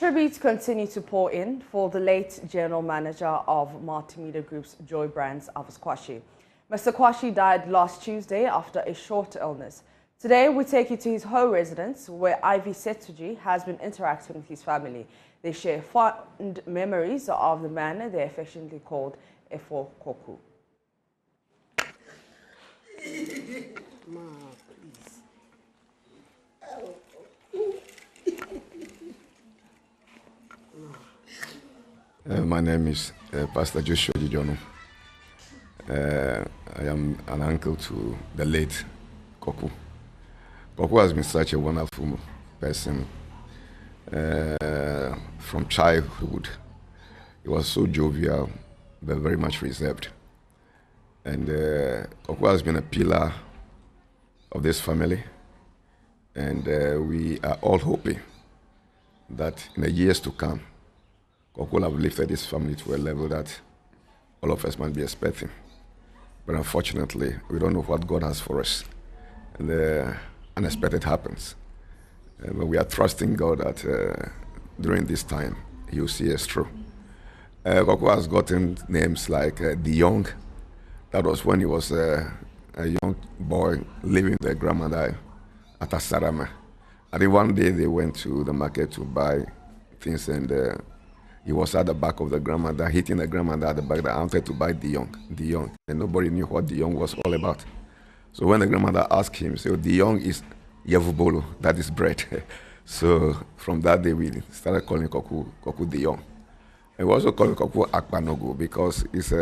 tributes continue to pour in for the late general manager of multimedia group's Joy Brands, Elvis Kwashie. Mr. Kwashie died last Tuesday after a short illness. Today, we take you to his home residence, where Ivy Setuji has been interacting with his family. They share fond memories of the man they affectionately called Efo Koku. My name is Pastor Joshua Gijono. I am an uncle to the late Koku. Koku has been such a wonderful person from childhood. He was so jovial, but very much reserved. And Koku has been a pillar of this family. And we are all hoping that in the years to come, Koku will have lifted this family to a level that all of us might be expecting. But unfortunately, we don't know what God has for us. And the unexpected happens. But we are trusting God that during this time, He will see us through. Koku has gotten names like the Young. That was when he was a young boy living with their grandmother at Asarama. And then one day they went to the market to buy things, and he was at the back of the grandmother, hitting the grandmother at the back. I wanted to buy the young. And nobody knew what the young was all about. So when the grandmother asked him, so the young is Yavubolo, that is bread. So from that day, we started calling Koku the young. And we also call him Koku Akpanogo because it's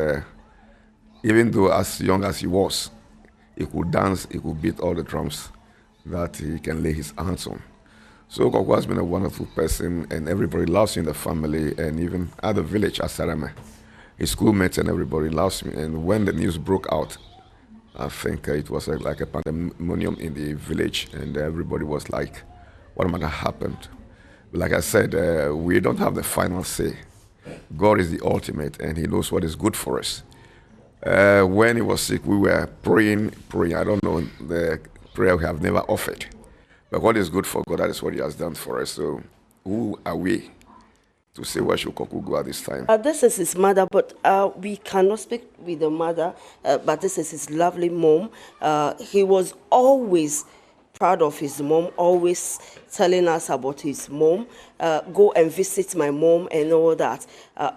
even though as young as he was, he could dance, he could beat all the drums that he can lay his hands on. So Koku has been a wonderful person, and everybody loves him in the family, and even at the village, Asarame. His schoolmates and everybody loves him. And when the news broke out, I think it was like a pandemonium in the village, and everybody was like, what might have happened? Like I said, we don't have the final say. God is the ultimate, and He knows what is good for us. When he was sick, we were praying. I don't know, the prayer we have never offered. But what is good for God, that is what He has done for us. So who are we to say where should Koku go at this time? This is his mother, but we cannot speak with the mother, but this is his lovely mom. He was always proud of his mom, always telling us about his mom. Go and visit my mom and all that.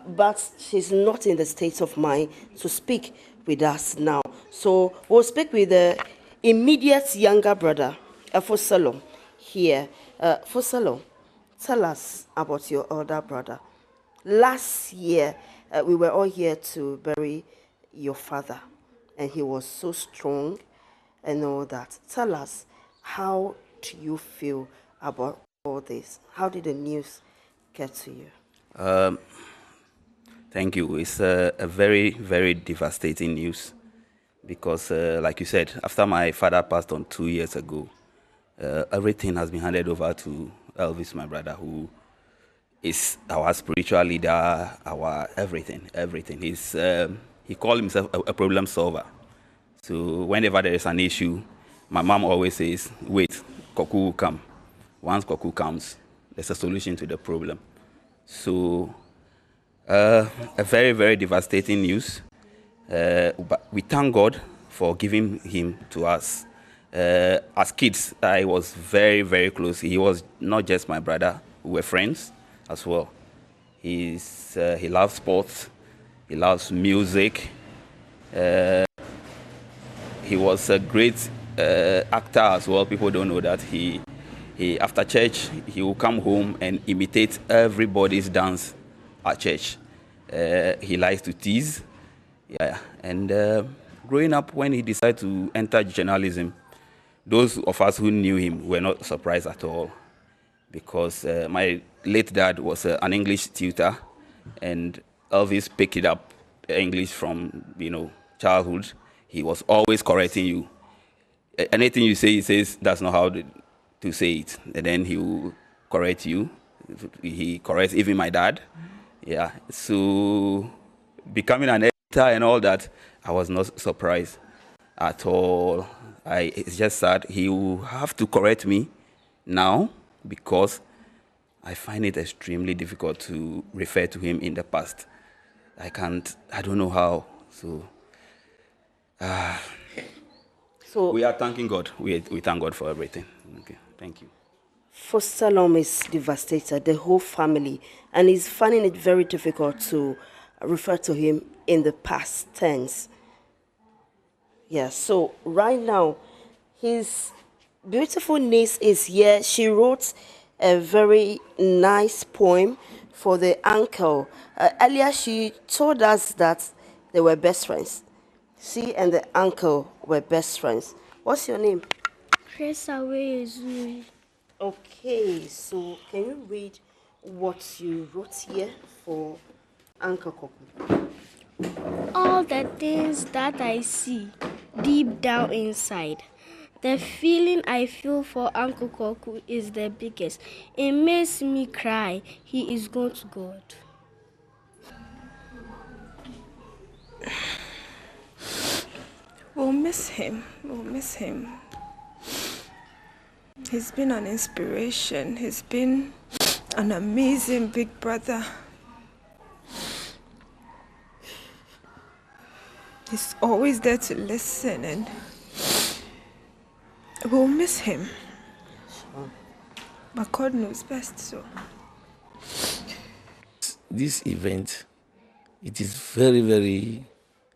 But she's not in the state of mind to speak with us now. So we'll speak with the immediate younger brother, Fosalo, here. Fosalo, tell us about your older brother. Last year, we were all here to bury your father, and he was so strong and all that. Tell us, how do you feel about all this? How did the news get to you? Thank you. It's a very, very devastating news because, like you said, after my father passed on 2 years ago, everything has been handed over to Elvis, my brother, who is our spiritual leader, our everything. He called himself a problem solver. So whenever there is an issue, my mom always says, wait, Koku will come. Once Koku comes, there's a solution to the problem. So a very, very devastating news. But we thank God for giving him to us. As kids, I was very, very close. He was not just my brother, we were friends as well. He loves sports, he loves music. He was a great actor as well. People don't know that. He after church, he will come home and imitate everybody's dance at church. He likes to tease. Yeah. And growing up, when he decided to enter journalism, those of us who knew him were not surprised at all, because my late dad was an English tutor, and Elvis picked it up English from childhood. He was always correcting you. Anything you say, he says that's not how to say it, and then he will correct you. He corrects even my dad. Yeah. So becoming an editor and all that, I was not surprised at all. It's just sad. He will have to correct me now because I find it extremely difficult to refer to him in the past. I don't know how. So We are thanking God. We thank God for everything. Okay, thank you. Foster Lom is devastated, the whole family, and he's finding it very difficult to refer to him in the past tense. Yeah, so right now, his beautiful niece is here. She wrote a very nice poem for the uncle. Earlier, she told us that they were best friends. She and the uncle were best friends. What's your name? Chris away Zuri. Okay, so can you read what you wrote here for Uncle Koku? All the things that I see deep down inside. The feeling I feel for Uncle Koku is the biggest. It makes me cry. He is gone to God. We'll miss him. We'll miss him. He's been an inspiration. He's been an amazing big brother. He's always there to listen, and we'll miss him. But God knows best, so. This event, it is very, very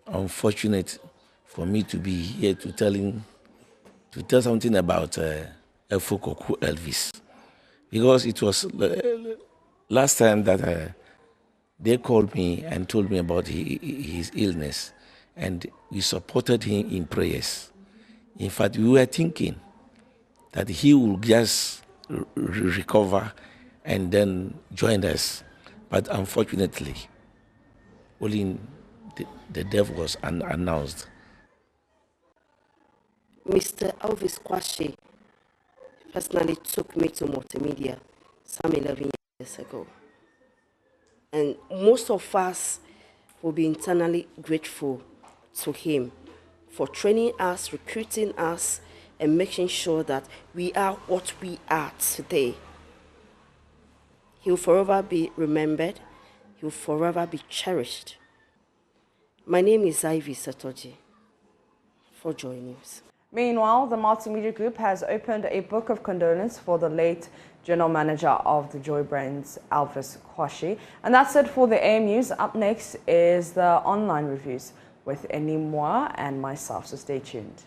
unfortunate for me to be here to tell something about Koku Elvis, because it was last time that they called me and told me about his illness, and we supported him in prayers. In fact, we were thinking that he will just recover and then join us. But unfortunately, only the death was announced. Mr. Elvis Kwashie personally took me to multimedia some 11 years ago. And most of us will be internally grateful to him for training us, recruiting us, and making sure that we are what we are today. He will forever be remembered. He will forever be cherished. My name is Ivy Satoji for Joy News. Meanwhile, the multimedia group has opened a book of condolence for the late general manager of the Joy Brands, Elvis Kwashie. And that's it for the AM News. Up next is the online reviews with Enimwa and myself, so stay tuned.